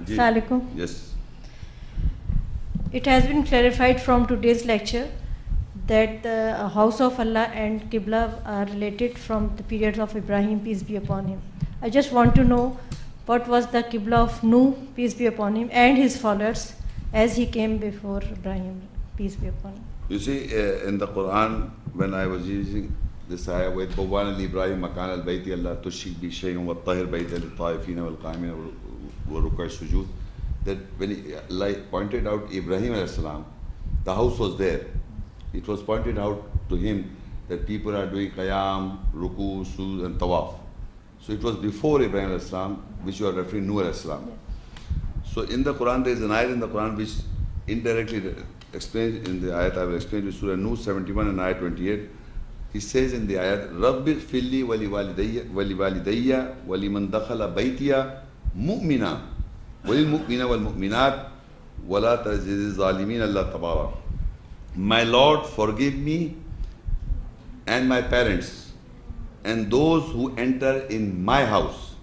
Assalamualaikum. Yes. It has been clarified from today's lecture that the house of Allah and Qibla are related from the periods of Ibrahim, peace be upon him. I just want to know what was the Qibla of Nuh, peace be upon him, and his followers as he came before Ibrahim, peace be upon him. You see, in the Quran, when I was using this ayah, with Bawwan al-Ibrahim makan al-bayti Allah tushik bi shay'un wa tahir bayta lil-ta'ifina wal-qa'imina wa rukai sujud, that when he pointed out Ibrahim alayhi salam, the house was there. It was pointed out to him that people are doing qiyam, ruku, sujud and tawaf. So it was before Ibrahim alayhi salam, which you are referring Nuh alayhi salam. So in the Quran, there is an ayat in the Quran which indirectly explains in the ayat I will explain to you, Surah Nuh 71 and ayat 28. He says in the ayat, Rabbi filli wali walidayya wali man dakhala baytiya mu'mina walil mu'mina wal mu'minat wala tajzil zalimin Allah tabara. My Lord, forgive me and my parents and those who enter in my house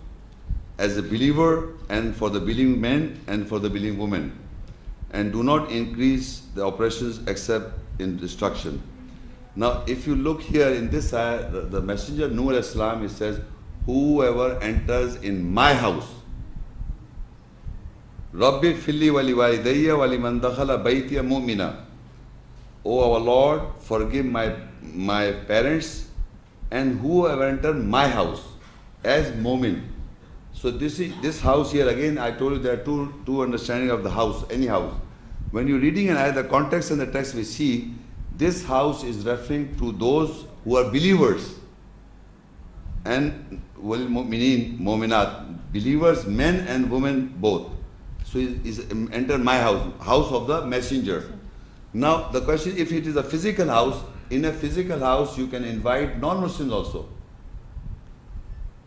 as a believer, and for the believing men and for the believing women, and do not increase the oppressions except in destruction. Now, if you look here in this ayah, the messenger Nuh alayhi salam, it says, whoever enters in my house, Rabbi filli wali walidayya wali man dakhala baytiya mu'mina. O our Lord, forgive my parents and whoever enter my house as mu'min. So this house here, again, I told you there are two understanding of the house, any house. When you're reading an ayah, the context and the text we see, this house is referring to those who are believers. And wal mu'minin, mu'minat, believers, men and women both. So is enter my house, house of the messenger. Now the question, if it is a physical house, in a physical house you can invite non-Muslims also.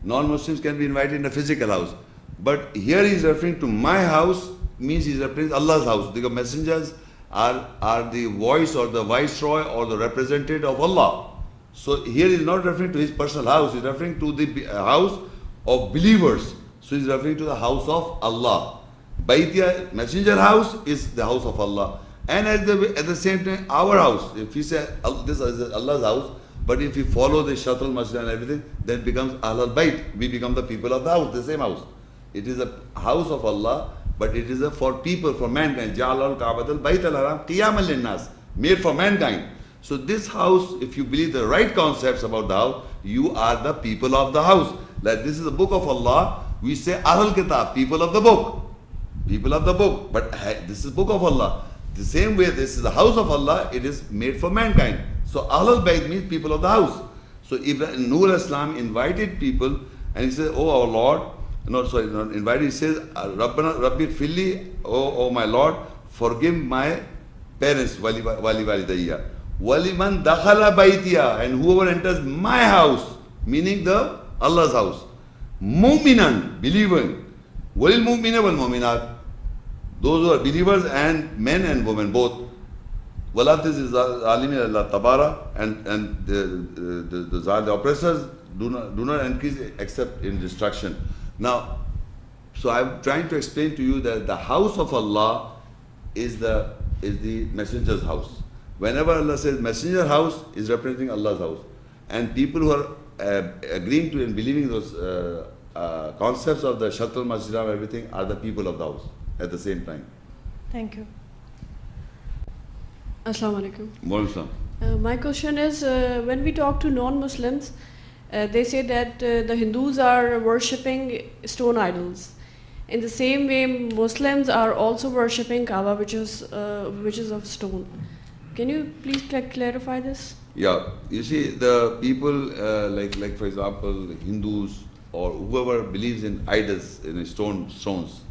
Non-Muslims can be invited in a physical house. But here he is referring to my house, means he is referring to Allah's house. Because messengers are the voice or the viceroy or the representative of Allah. So here he is not referring to his personal house, he is referring to the house of believers. So he is referring to the house of Allah. Baitya, messenger house, is the house of Allah. And at the same time, our house, if we say this is Allah's house, but if we follow the Shatrul Masjid and everything, then it becomes Ahlul Bayt. We become the people of the house, the same house. It is a house of Allah, but it is for people, for mankind. Ja'alal Ka'batal Bayt al-Haram qiyaman lin-nas, made for mankind. So this house, if you believe the right concepts about the house, you are the people of the house. Like this is the book of Allah, we say Ahlul Kitab, people of the book. People of the book. But this is book of Allah. The same way this is the house of Allah, it is made for mankind. So Ahlul Bayt means people of the house. So Ibrahim, Nuh alayhi salam invited people and he said, oh our Lord, invited, he says, Rabbi filli, oh my Lord, forgive my parents, wali walidayya. Wali man dakhala baytiya, and whoever enters my house, meaning the Allah's house. Mu'minan, believing. Walil mu'mina wal mu'minat. Those who are believers and men and women both. Walat is alimin Allah tabara, and the oppressors do not increase except in destruction. Now, so I'm trying to explain to you that the house of Allah is the messenger's house. Whenever Allah says messenger house, is representing Allah's house, and people who are agreeing to and believing those concepts of the Shatrul Masjid and everything are the people of the house at the same time. Thank you. Assalamu alaikum. My question is, when we talk to non-Muslims, they say that the Hindus are worshipping stone idols. In the same way, Muslims are also worshipping Kaaba, which is of stone. Can you please clarify this? Yeah, you see, the people like for example, Hindus or whoever believes in idols, in stones.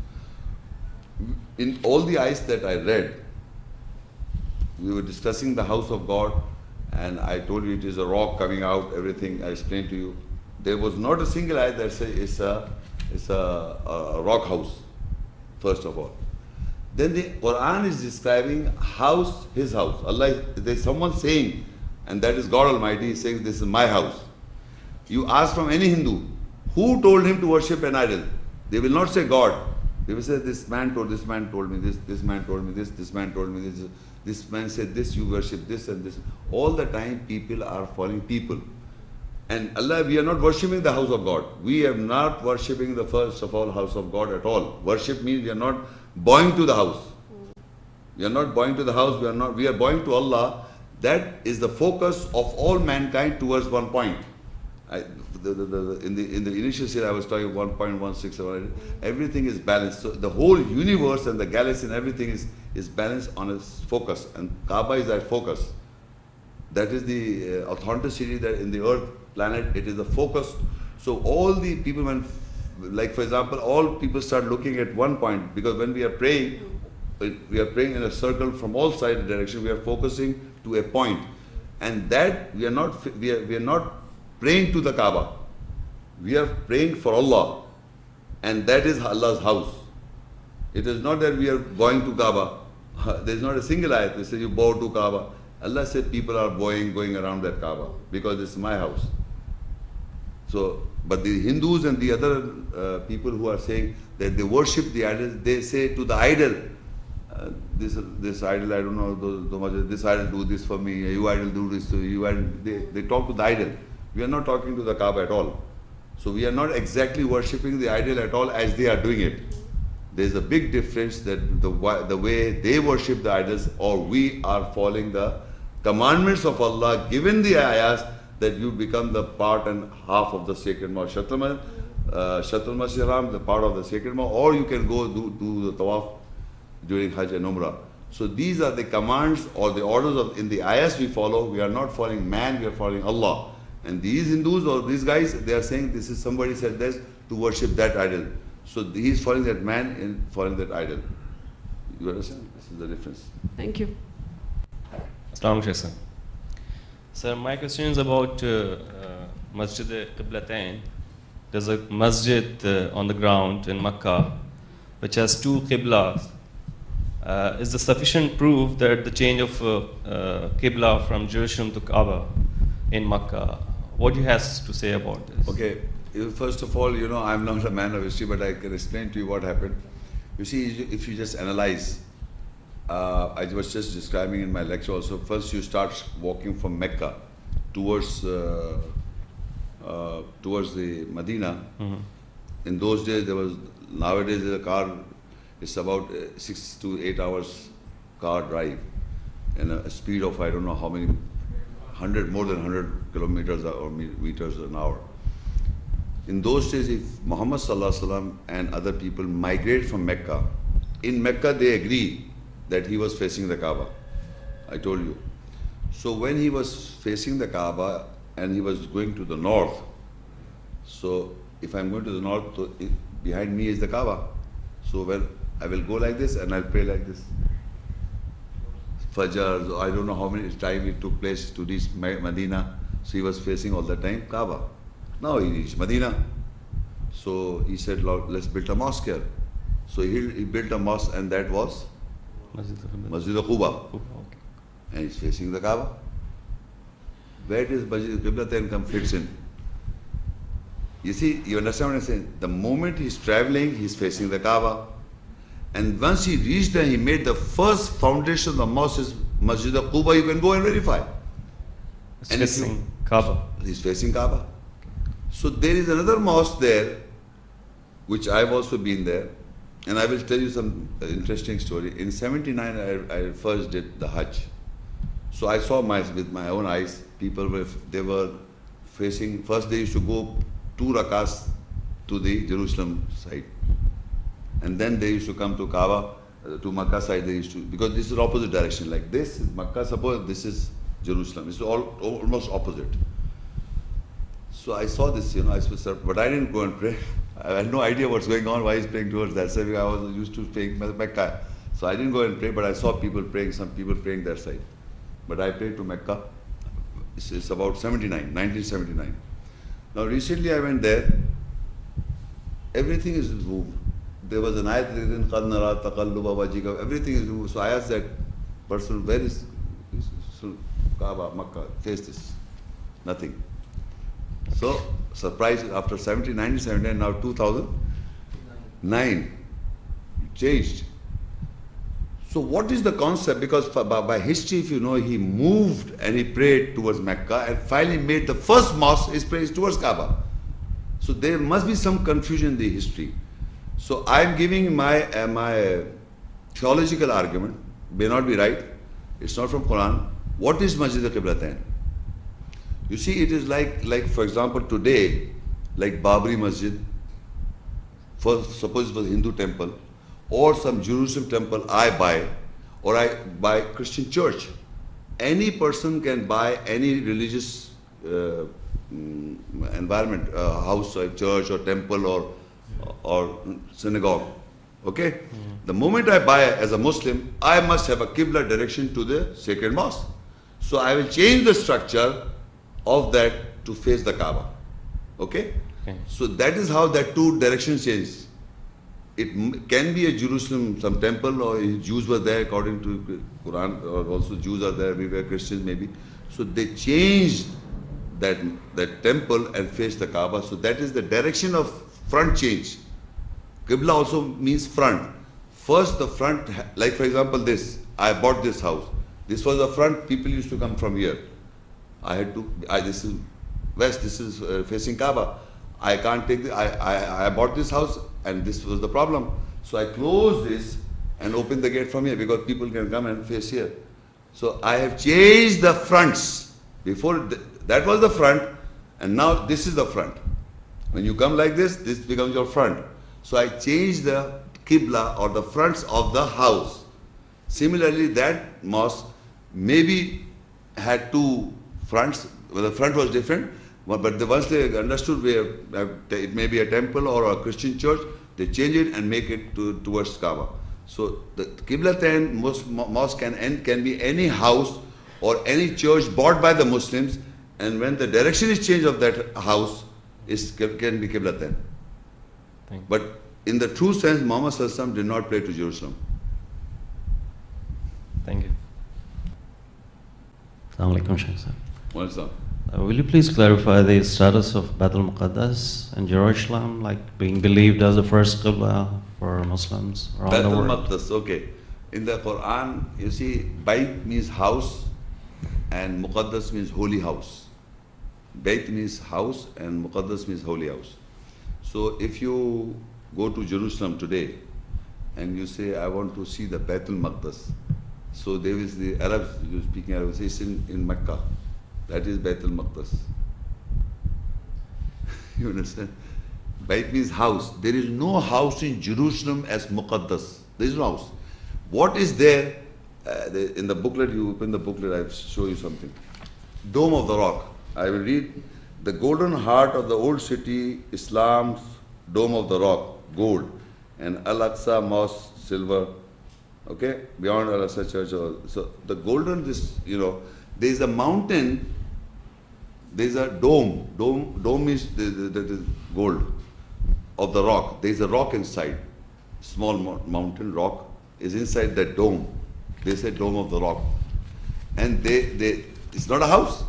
In all the ayahs that I read, we were discussing the house of God, and I told you it is a rock coming out, everything I explained to you. There was not a single ayah that says it's a rock house, first of all. Then the Quran is describing house, his house. Allah, there's someone saying, and that is God Almighty, saying this is my house. You ask from any Hindu, who told him to worship an idol? They will not say God. People say, this man told me this man told me this man told me this man said this, you worship this and this. All the time people are following people. And Allah, we are not worshipping the house of God. We are not worshipping the first of all house of God at all. Worship means we are not bowing to the house. We are not bowing to the house, we are bowing to Allah. That is the focus of all mankind towards one point. In the initial stage I was talking 1.16, everything is balanced. So the whole universe and the galaxy and everything is balanced on its focus. And Kaaba is that focus. That is the authenticity that in the earth planet, it is the focus. So all the people, when, like for example, all people start looking at one point, because when we are praying in a circle from all sides of direction, we are focusing to a point. And that we are not praying to the Kaaba. We are praying for Allah. And that is Allah's house. It is not that we are going to Kaaba. There is not a single ayat that says you bow to Kaaba. Allah said people are going around that Kaaba because it's my house. So, but the Hindus and the other people who are saying that they worship the idols, they say to the idol, this idol, I don't know, this idol do this for me, you idol do this, you idol, they talk to the idol. We are not talking to the Kaaba at all. So we are not exactly worshipping the idol at all as they are doing it. There is a big difference that the way they worship the idols, or we are following the commandments of Allah given the ayahs, that you become the part and half of the sacred mosque. Shatrul Masjid Haram, the part of the sacred mosque, or you can go do the tawaf during Hajj and Umrah. So these are the commands or the orders in the ayahs we follow. We are not following man, we are following Allah. And these Hindus or these guys, they are saying this is somebody said this to worship that idol. So he is following that man and following that idol. You understand? This is the difference. Thank you. Assalamu alaikum. Sir, my question is about Masjid Qiblatain. There's a masjid on the ground in Makkah which has two Qiblas. Is the sufficient proof that the change of Qibla from Jerusalem to Kaaba in Makkah? What do you have to say about this? Okay, first of all, I'm not a man of history, but I can explain to you what happened. You see, if you just analyze, I was just describing in my lecture also, first you start walking from Mecca towards the Medina. Mm-hmm. In those days, nowadays the car is about 6 to 8 hours car drive and a speed of I don't know how many, more than 100 kilometers or meters an hour. In those days, if Muhammad Sallallahu Alaihi Wasallam and other people migrate from Mecca, in Mecca they agree that he was facing the Kaaba. I told you. So when he was facing the Kaaba and he was going to the north, so if I'm going to the north, so behind me is the Kaaba. So well, I will go like this and I'll pray like this. Fajr, I don't know how many time it took place to reach Medina. So he was facing all the time Kaaba. Now he reached Medina. So he said, Lord, let's build a mosque here. So he built a mosque, and that was Masjid al-Quba. Okay. And he's facing the Kaaba. Where does Masjid al-Qiblatain fits in? You see, you understand what I'm saying? The moment he's traveling, he's facing the Kaaba. And once he reached there, he made the first foundation of the mosque is Masjid al-Quba. You can go and verify. It's And facing Kaaba. He's facing Kaaba. So there is another mosque there, which I've also been there. And I will tell you some interesting story. In 79, I first did the Hajj. So I saw with my own eyes, people they were facing, first they used to go 2 rakats to the Jerusalem side. And then they used to come to Kaaba, to Makkah side they used to, because this is opposite direction. Like this is Makkah, suppose this is Jerusalem. It's almost opposite. So I saw this, I was, but I didn't go and pray. I had no idea what's going on, why he's praying towards that side. I was used to praying Mecca. So I didn't go and pray, but I saw people praying, some people praying that side. But I prayed to Mecca. It's about 1979. Now recently I went there. Everything is removed. There was an ayat written, قَدْ نَرَى تَقَلُّبَ وَجْهِكَ. Everything is removed. So I asked that person, where is Kaaba, Makkah? Face this. Nothing. So, surprise, after 1979, now 2009, changed. So what is the concept? Because by history, if you know, he moved and he prayed towards Mecca and finally made the first mosque is praying towards Kaaba. So there must be some confusion in the history. So I am giving my theological argument, may not be right, it's not from Quran. What is Masjid al-Qiblatain? You see, it is like for example today, like Babri Masjid, suppose it was a Hindu temple, or some Jerusalem temple I buy, or I buy Christian church. Any person can buy any religious environment, house or church or temple or synagogue. Okay? The moment I buy as a Muslim, I must have a Qibla direction to the sacred mosque. So I will change the structure of that to face the Kaaba. Okay? Okay. So that is how that two directions change. It can be a Jerusalem, some temple, or Jews were there according to Quran, or also Jews are there, we were Christians maybe. So they changed that temple and faced the Kaaba. So that is the direction of front change. Qibla also means front. First the front, like for example this, I bought this house. This was the front, people used to come from here. This is west, this is facing Kaaba. I can't take I bought this house and this was the problem. So I closed this and opened the gate from here because people can come and face here. So I have changed the fronts. Before that was the front and now this is the front. When you come like this becomes your front. So I changed the Qibla or the fronts of the house. Similarly, that mosque maybe had two fronts, well, the front was different, but once they understood it may be a temple or a Christian church, they change it and make it towards Kaaba. So the Qiblatain mosque can be any house or any church bought by the Muslims, and when the direction is changed of that house, can be Qiblatain. But in the true sense, Muhammad Sallallahu Alaihi Wasallam did not pray to Jerusalem. Thank you. Assalamu alaikum, Shaykh sir. Well, sir. Will you please clarify the status of Baitul Muqaddas in Jerusalem, like being believed as the first Qibla for Muslims around the Baitul world? Maqdis, okay. In the Quran, you see, Bait means house and Muqaddas means holy house. Bait means house and Muqaddas means holy house. So if you go to Jerusalem today and you say, I want to see the Baitul Maqdis, so there is the Arabs, you speaking Arabic, say it's in Mecca. That is Baitul Maqdis. You understand? Bait means house. There is no house in Jerusalem as Muqaddas. There is no house. What is there? In the booklet, you open the booklet, I will show you something. Dome of the Rock. I will read. The golden heart of the old city, Islam's Dome of the Rock, gold. And Al-Aqsa Mosque, silver. Okay? Beyond Al-Aqsa Church. So the golden, there is a mountain, there is a dome. Dome means that is gold of the rock. There is a rock inside. Small mountain rock is inside that dome. They say Dome of the Rock. And it's not a house.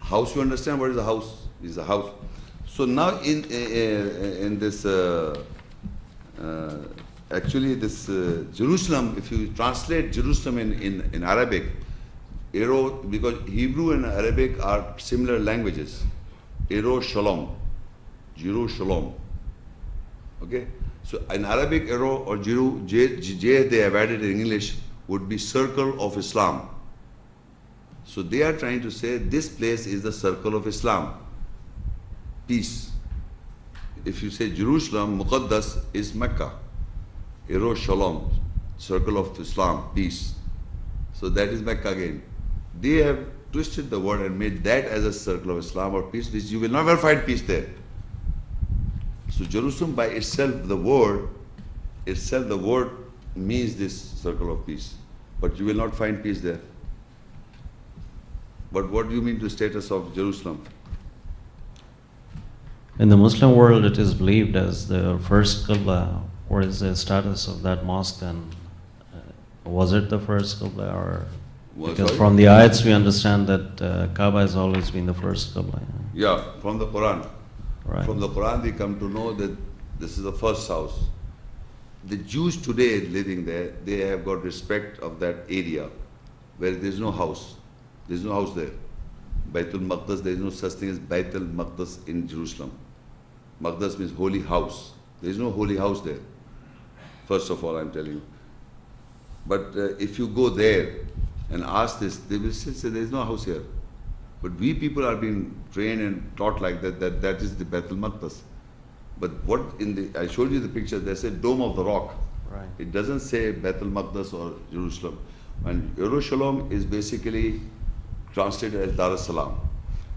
House, you understand what is a house? It's a house. So now in this, actually this Jerusalem, if you translate Jerusalem in Arabic, because Hebrew and Arabic are similar languages. Yerushalom, Jerusalem. Okay? So in Arabic, or J they have added in English, would be circle of Islam. So they are trying to say this place is the circle of Islam. Peace. If you say Jerusalem, Muqaddas is Mecca. Yerushalom, circle of Islam, peace. So that is Mecca again. They have twisted the word and made that as a circle of Islam or peace, which you will never find peace there. So Jerusalem by itself, the word means this circle of peace. But you will not find peace there. But what do you mean the status of Jerusalem? In the Muslim world, it is believed as the first Qibla. What is the status of that mosque then? Was it the first Qibla or? Because from the ayats we understand that Kaaba has always been the first Qibla. Yeah, from the Quran. Right. From the Quran we come to know that this is the first house. the Jews today living there, they have got respect of that area where there is no house. There is no house there. Baitul Maqdas, there is no such thing as Baitul Maqdas in Jerusalem. Maqdas means holy house. There is no holy house there. First of all, I'm telling you. But if you go there and ask this, they will still say there is no house here. But we people are being trained and taught like that is the Baitul Maqdas. But what I showed you the picture, they say Dome of the Rock. Right. It doesn't say Baitul Maqdas or Jerusalem. And Jerusalem is basically translated as Dar es Salaam.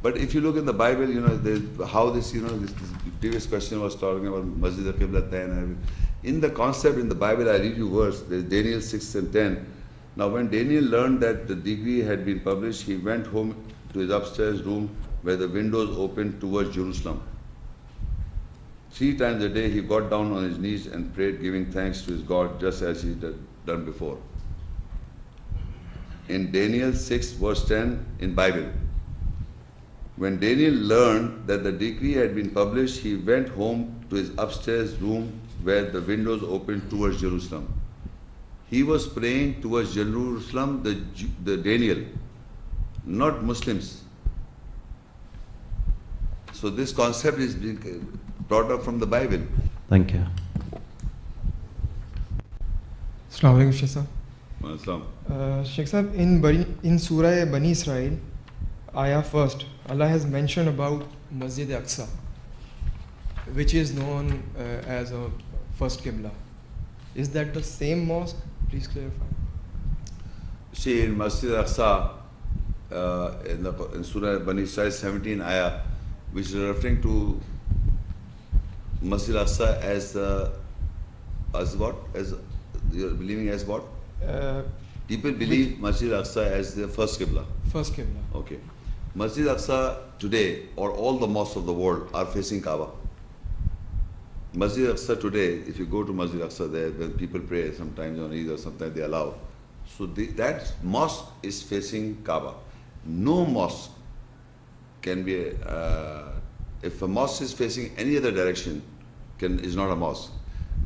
But if you look in the Bible, how this, this previous question was talking about Masjid al-Qiblatain. In the concept in the Bible, I read you verse, there's Daniel 6 and 10. Now when Daniel learned that the decree had been published, he went home to his upstairs room where the windows opened towards Jerusalem. 3 times a day he got down on his knees and prayed, giving thanks to his God, just as he had done before. In Daniel 6 verse 10 in Bible, when Daniel learned that the decree had been published, he went home to his upstairs room where the windows opened towards Jerusalem. He was praying towards Jerusalem, the Daniel, not Muslims. So this concept is being brought up from the Bible. Thank you. Assalamu alaikum, Sheikh Sahab. Islam. Sheikh Sahab, in Surah Bani Israel, Ayah first, Allah has mentioned about Masjid Aqsa, which is known as a first Qibla. Is that the same mosque? Please clarify. See, in Masjid Aqsa, in Surah Bani Israel 17 Ayah, which is referring to Masjid Aqsa as what? As you're believing as what? People believe Masjid Aqsa as the first Qibla. First Qibla. Okay. Masjid Aqsa today, or all the mosques of the world, are facing Kaaba. Masjid Aqsa today, if you go to Masjid Aqsa there, when people pray sometimes on Eid or sometimes they allow, so that mosque is facing Kaaba. No mosque can be, if a mosque is facing any other direction, is not a mosque.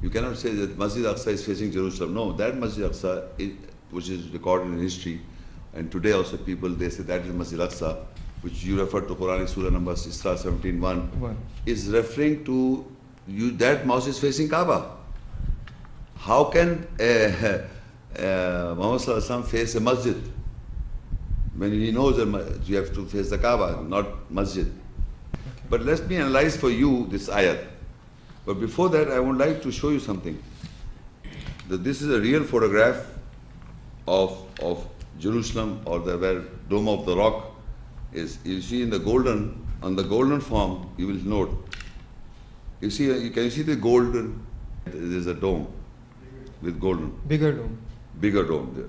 You cannot say that Masjid Aqsa is facing Jerusalem. No, that Masjid Aqsa, which is recorded in history, and today also people, they say that is Masjid Aqsa, which you refer to Quranic Surah number Isra 17:1, is referring to that mosque is facing Kaaba. How can Muhammad Sallallahu Alaihi Wasallam face a masjid when he knows that you have to face the Kaaba, not masjid? But let me analyze for you this ayat. But before that, I would like to show you something. That this is a real photograph of Jerusalem, or where Dome of the Rock is. You see on the golden form, you will note. You see, can you see the golden? There is a dome with golden. Bigger dome. Bigger dome there.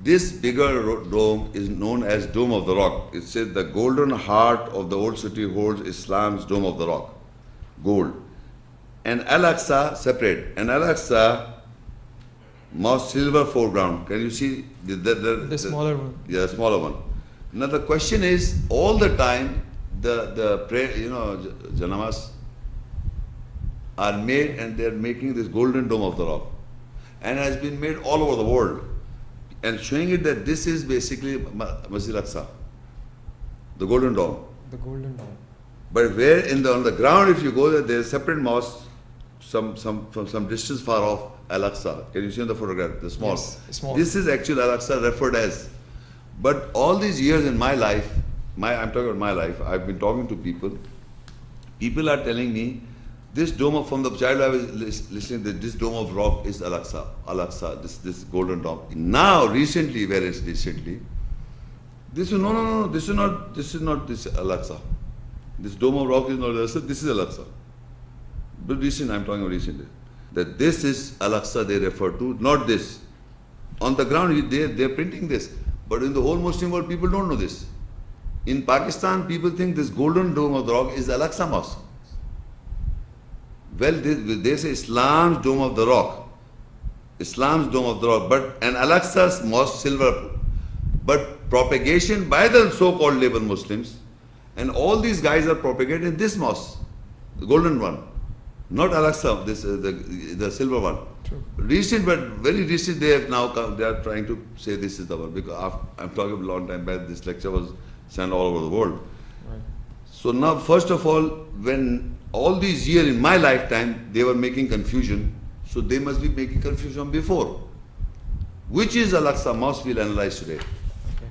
This bigger dome is known as Dome of the Rock. It says the golden heart of the old city holds Islam's Dome of the Rock. Gold. And Al-Aqsa separate. And Al-Aqsa mosque silver foreground. Can you see the smaller one? Yeah, the smaller one. Now the question is, all the time the prayer, janamas are made, and they are making this golden Dome of the Rock, and has been made all over the world, and showing it that this is basically Masjid Aqsa, the golden dome. The golden dome. But where on the ground, if you go there, there is separate mosque, from some distance far off, Al-Aqsa. Can you see on the photograph, the small? Yes, small. This is actually Al-Aqsa referred as. But all these years in my life, I'm talking about my life, I've been talking to people. People are telling me, this dome from the child I was listening to, this Dome of Rock is Al-Aqsa. Al-Aqsa, this golden dome. Now, recently, where is recently? This is no, this is not this Al-Aqsa. This Dome of Rock is not Al-Aqsa, this is Al-Aqsa. But recently, I'm talking about recently. That this is Al-Aqsa they refer to, not this. On the ground, they're printing this. But in the whole Muslim world, people don't know this. In Pakistan, people think this golden Dome of the Rock is Al-Aqsa Mosque. Well, they say Islam's Dome of the Rock. Islam's Dome of the Rock. But an Al-Aqsa's Mosque, silver. But propagation by the so-called label Muslims, and all these guys are propagating this mosque, the golden one. Not Al-Aqsa, this the silver one. True. Recent, but very recent, they have now come. They are trying to say this is the one because I'm talking a long time back. This lecture was sent all over the world. Right. So now, first of all, when all these years in my lifetime they were making confusion, so they must be making confusion before. Which is Al-Aqsa Mosque we'll analyze today. Okay.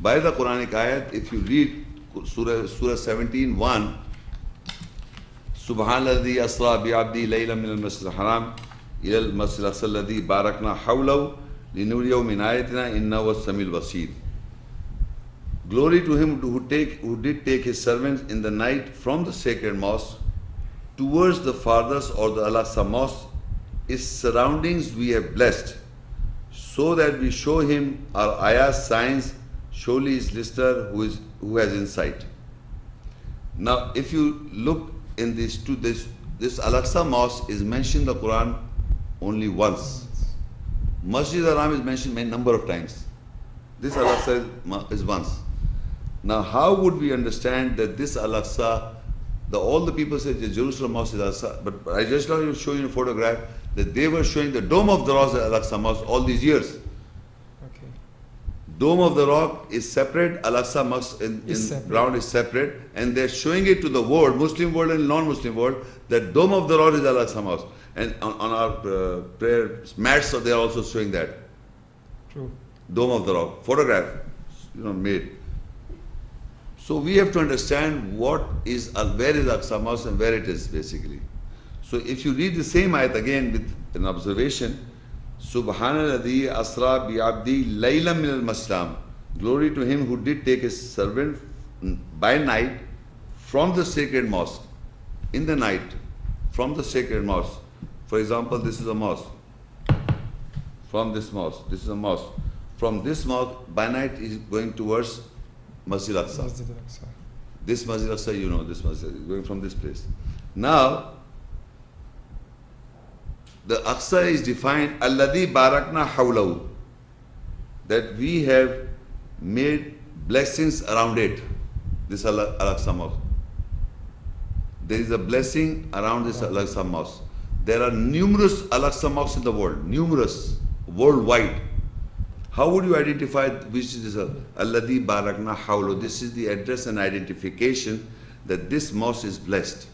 By the Quranic ayat, if you read Surah 17:1, Subhanalladhi asra bi'abdi laylan min al-masjid al-haram ila al-masjid al-aqsa alladhi barakna hawlahu linuriyahu min ayatina innahu was-samiul basir. Glory to him who did take his servants in the night from the sacred mosque towards the farthest or the Al-Aqsa Mosque. Its surroundings we have blessed, so that we show him our ayahs, signs. Surely is listener who has insight. Now, if you look in this Al-Aqsa Mosque is mentioned in the Quran only once. Masjid al-Haram is mentioned a number of times. This Al-Aqsa is once. Now, how would we understand that this Al-Aqsa, all the people say the Jerusalem Mosque is Al-Aqsa, but I just now will show you a photograph that they were showing the Dome of the Rock Al-Aqsa Mosque all these years. Okay. Dome of the Rock is separate, Al-Aqsa Mosque in ground is separate, and they're showing it to the world, Muslim world and non-Muslim world, that Dome of the Rock is Al-Aqsa Mosque. And on our prayer mats, they're also showing that. True. Dome of the Rock, photograph, made. So we have to understand where is Aqsa Mosque and where it is basically. So if you read the same ayat again with an observation, Subhanalladhi asra bi'abdi laylan min al-masjid. Glory to him who did take his servant by night from the sacred mosque. In the night, from the sacred mosque. For example, this is a mosque. From this mosque, this is a mosque. From this mosque, by night is going towards Masjid Aqsa. Masjid al-Aqsa. This Masjid Aqsa, this Masjid is going from this place. Now, the Aqsa is defined, Alladhi barakna hawlahu, that we have made blessings around it, this Al-Aqsa Mosque. There is a blessing around this Al-Aqsa Mosque. There are numerous Al-Aqsa Mosques in the world, numerous, worldwide. How would you identify which is this Alladhi barakna hawlahu? This is the address and identification that this mosque is blessed.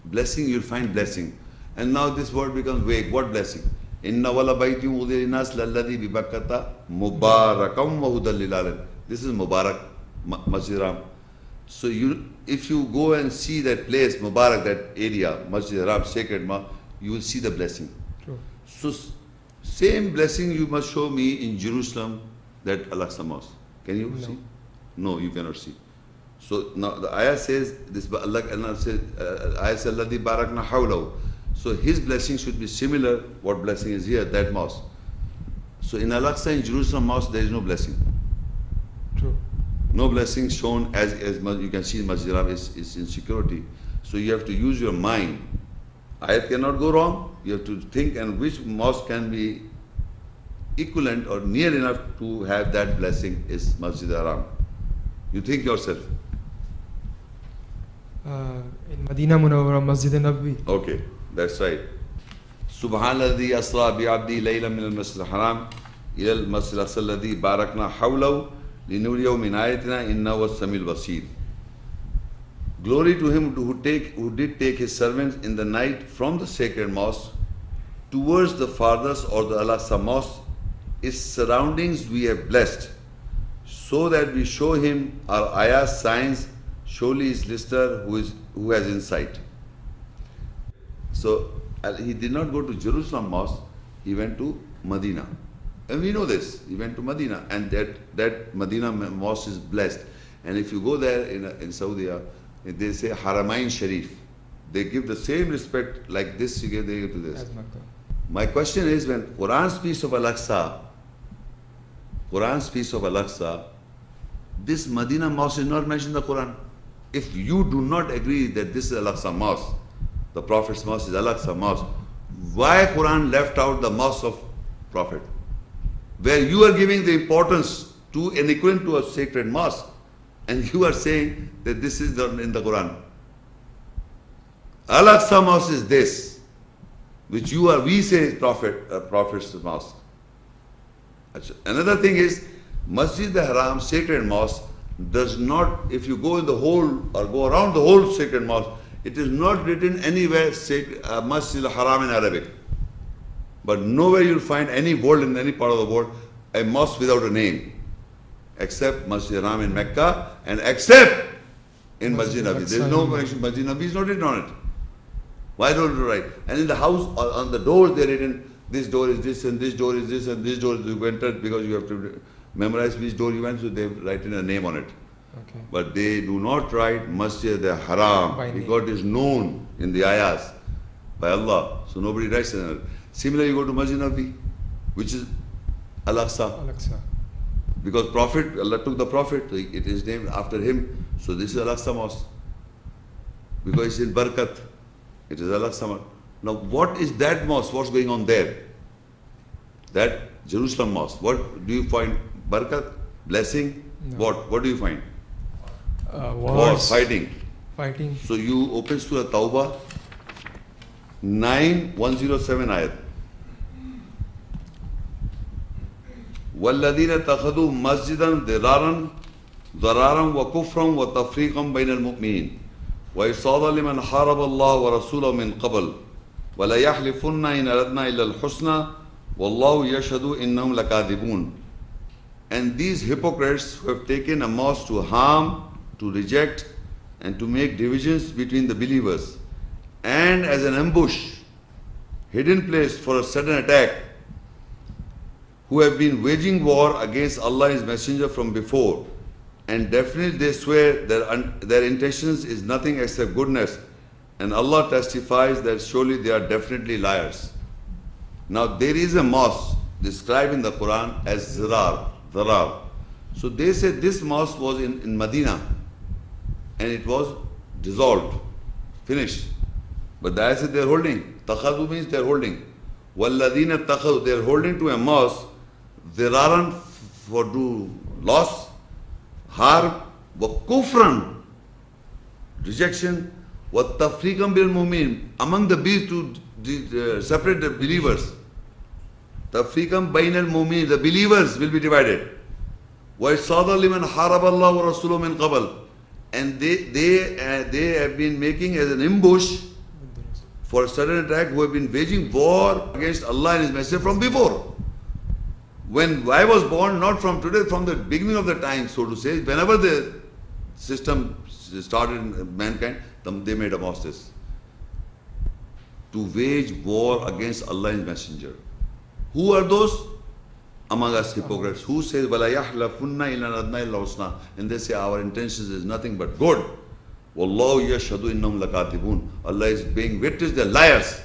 Blessing, you'll find blessing. And now this word becomes vague. What blessing? Inna wala bayti udhir nas lalladhi bibakkata mubarakam wa hudal lil alamin. This is Mubarak, Masjid Haram. So if you go and see that place, Mubarak, that area, Masjid Haram, sacred mosque, you will see the blessing. True. So same blessing you must show me in Jerusalem, that Al-Aqsa Mosque. Can you see? No, you cannot see. So now the ayah says, Allah says, ayah says, Alladhi barakna hawlahu. So his blessing should be similar, what blessing is here, that mosque. So in Al-Aqsa, in Jerusalem Mosque, there is no blessing. True. No blessing shown as you can see in Masjid Haram is insecurity. So you have to use your mind. Ayat cannot go wrong. You have to think and which mosque can be equivalent or near enough to have that blessing is Masjid Haram. You think yourself. In Medina Munawwara, Masjid Nabawi. Okay, that's right. Subhanalladhi asra bi'abdi laylan min al-masjid al-haram ila al-masjid al-aqsa alladhi barakna hawlahu linuriyahu min ayatina innahu was-samiul basir. Glory to him who did take his servants in the night from the sacred mosque towards the farthest or the Al-Aqsa Mosque. Its surroundings we have blessed, so that we show him our ayahs, signs. Surely is listener who has insight. So he did not go to Jerusalem Mosque, he went to Medina. And we know this, he went to Medina, and that Medina Mosque is blessed. And if you go there in Saudi, they say Haramain Sharif. They give the same respect like this, they give to this. As Makkah. My question is, when Quran speaks of Al-Aqsa, this Medina Mosque is not mentioned in the Quran. If you do not agree that this is Al-Aqsa Mosque, the Prophet's Mosque is Al-Aqsa Mosque, why Quran left out the Mosque of Prophet? Where you are giving the importance to an equivalent to a sacred mosque, and you are saying that this is in the Quran. Al-Aqsa Mosque is this, which we say Prophet's Mosque. Another thing is, Masjid al-Haram, sacred mosque, does not, if you go in the whole, or go around the whole sacred mosque, it is not written anywhere Masjid al-Haram in Arabic. But nowhere you'll find any word in any part of the world, a mosque without a name, except Masjid al-Haram in Mecca, and except in Masjid Nabi. There is no mention, Masjid Nabi is not written on it. Why don't you write? And in the house, on the doors, they're written, this door is this, and this door is this, and this door is you entered, because you have to memorize which door you went, so they write in a name on it. Okay. But they do not write Masjid al-Haram, because it is known in the ayahs by Allah. So nobody writes in it. Similarly, you go to Masjid Nabi, which is Al-Aqsa. Al-Aqsa. Because Prophet, Allah took the Prophet, it is named after him. So this is Al-Aqsa Mosque. Because it's in Barakat. It is Al-Aqsa Mosque. Now what is that mosque? What's going on there? That Jerusalem Mosque. What do you find? Barakat? Blessing? No. What do you find? Wars. Fighting. Fighting. So you open Surah Tawbah, 9:107 ayat. وَالَّذِينَ اتَّخَذُوا مَسْجِدًا ضِرَارًا وَكُفْرًا وَتَفْرِيقًا بَيْنَ الْمُؤْمِنِينَ وَإِرْصَادًا لِمَنْ حَارَبَ اللَّهَ وَرَسُولَهُ مِنْ قَبْلُ وَلَيَحْلِفُنَّ إِنْ أَرَدْنَا إِلَّا الْحُسْنَى وَاللَّهُ يَشْهَدُ إِنَّهُمْ لَكَاذِبُونَ. And these hypocrites who have taken a mosque to harm, to reject, and to make divisions between the believers, and as an ambush, hidden place for a sudden attack, who have been waging war against Allah and His Messenger from before, and definitely they swear their intentions is nothing except goodness, and Allah testifies that surely they are definitely liars. Now there is a mosque described in the Quran as Dharar. So they said this mosque was in Medina, and it was dissolved, finished. But the ayah said they are holding. Takhadu means they are holding. وَالَّذِينَ اتَّخَذُوا, they are holding to a mosque, Dhiraran, for do loss, harm, وَكُفْرًا, rejection, وَالتَّفْرِيقًا بِالْمُؤْمِنِينَ, among the bees to separate the believers. تَفْرِيقًا بَيْنَ الْمُؤْمِنِينَ, the believers will be divided. وَإِرْصَادًا لِمَنْ حَارَبَ اللَّهَ وَرَسُولَهُ مِنْ قَبْلُ, and they have been making as an ambush for a sudden attack, who have been waging war against Allah and His Messenger from before. When I was born, not from today, from the beginning of the time, so to say, whenever the system started in mankind, they made a mosque to wage war against Allah and His Messenger. Who are those? Among us hypocrites. Who says, وَلَا يَحْلَفُنَّ إِلَّا نَدْنَا إِلَّا حُسْنًا, and they say our intentions is nothing but good. وَاللَّهُ يَشْهَدُ إِنَّهُمْ لَكَاذِبُونَ, Allah is being witness, they're liars.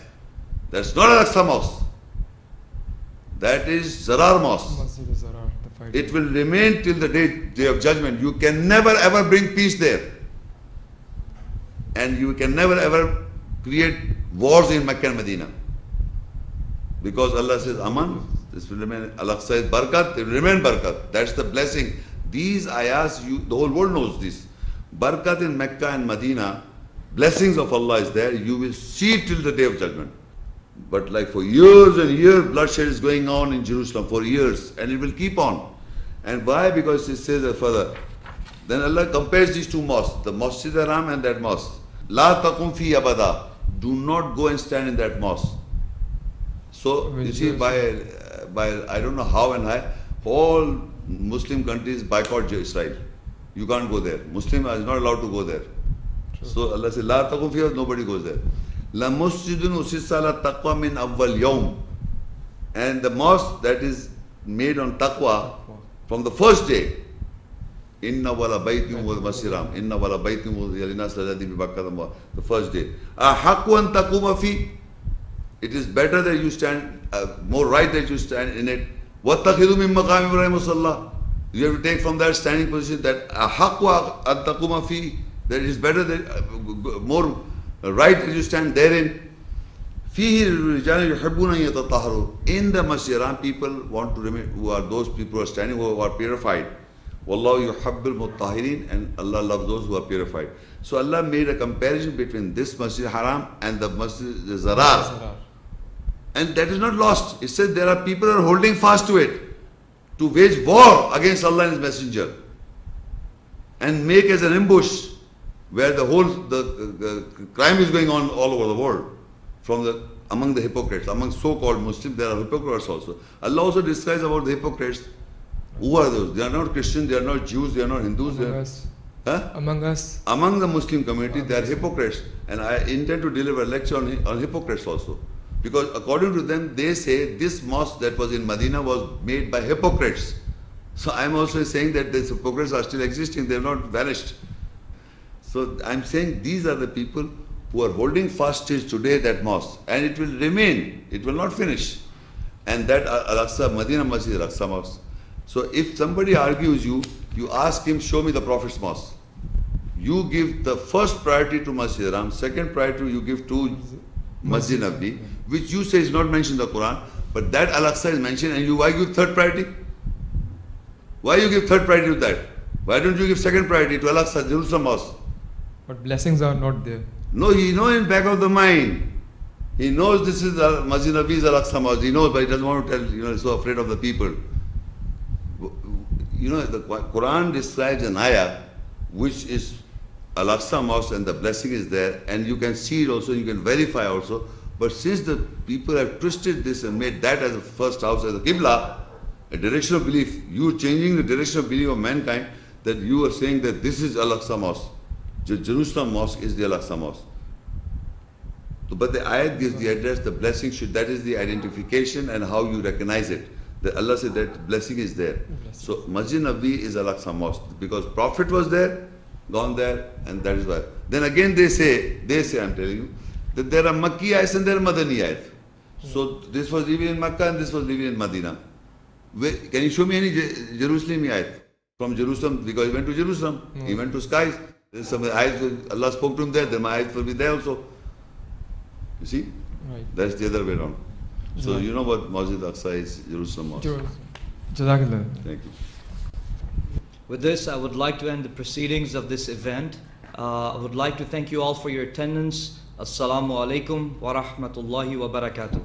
That's not Al-Aqsa Mosque. That is Dharar Mosque. Masjid al-Zarar, the fighting. It will remain till the day of judgment. You can never ever bring peace there. And you can never ever create wars in Mecca and Medina. Because Allah says, Aman, this will remain. Al-Aqsa is Barakat, it will remain Barakat. That's the blessing. These ayahs, the whole world knows this. Barakat in Mecca and Medina, blessings of Allah is there. You will see it till the day of judgment. But like for years and years, bloodshed is going on in Jerusalem for years, and it will keep on. And why? Because it says further. Then Allah compares these two mosques, the Masjid al-Haram and that mosque. La taqum fi abada. Do not go and stand in that mosque. So you see, by I don't know how and how, all Muslim countries boycott Israel. You can't go there. Muslim is not allowed to go there. True. So Allah says, La taqum fi, nobody goes there. La musjidun usissa ala taqwa min awwal yawm. And the mosque that is made on taqwa from the first day. Inna wala baytim wal masiram. Inna wala baytim wal yalinas ladadi bi Bakkah, the first day. Ahaqu an taquma fi. It is better that you stand, more right that you stand in it. Wattakhidhu min maqam Ibrahim musalla. You have to take from that standing position that ahaqu an taquma fi. That it is better that more right that you stand therein. In the Masjid, people want to remain, who are those people who are standing, who are purified. Wallahu yuhibbul mutahhirin, and Allah loves those who are purified. So Allah made a comparison between this Masjid Haram and the Masjid Zarar. Zarar. And that is not lost. It says there are people who are holding fast to it, to wage war against Allah and His Messenger, and make as an ambush where the whole crime is going on all over the world, among the hypocrites, among so-called Muslims. There are hypocrites also. Allah also describes about the hypocrites. Who are those? They are not Christians, they are not Jews, they are not Hindus. Among us. Huh? Among us. Among the Muslim community, they are hypocrites. And I intend to deliver a lecture on hypocrites also. Because according to them, they say this mosque that was in Medina was made by hypocrites. So I am also saying that these hypocrites are still existing, they have not vanished. So I am saying these are the people who are holding fast till today that mosque. And it will remain, it will not finish. And that Al-Aqsa, Medina Masjid Al-Aqsa mosque. So if somebody argues you ask him, show me the Prophet's mosque. You give the first priority to Masjid Haram, second priority you give to Masjid Nabawi, which you say is not mentioned in the Quran, but that Al-Aqsa is mentioned, and why give third priority? Why you give third priority to that? Why don't you give second priority to Al-Aqsa, Jerusalem mosque? But blessings are not there. No, he knows in back of the mind. He knows this is Masjid Nabawi's Al-Aqsa mosque. He knows, but he doesn't want to tell, he's so afraid of the people. The Quran describes an ayah which is Al-Aqsa mosque and the blessing is there, and you can see it also, you can verify also. But since the people have twisted this and made that as the first house, as a Qibla, a direction of belief, you changing the direction of belief of mankind, that you are saying that this is Al-Aqsa mosque. Jerusalem mosque is the Al-Aqsa mosque. But the ayat gives the address, the blessing that is the identification and how you recognize it. That Allah said that blessing is there. So Masjid Nabawi is Al-Aqsa mosque because Prophet was there, gone there, and that is why. Then again they say, I'm telling you, that there are Makki ayats and there are Madani ayats. So this was living in Makkah and this was living in Medina. Can you show me any Jerusalem ayat from Jerusalem? Because he went to Jerusalem, he went to skies. There's some ayats, Allah spoke to him there, then my ayats will be there also. You see? Right. That's the other way around. So you know what Masjid Aqsa is, Jerusalem mosque. Jazakallah. Thank you. With this, I would like to end the proceedings of this event. I would like to thank you all for your attendance. Assalamu alaikum wa rahmatullahi wa barakatuh.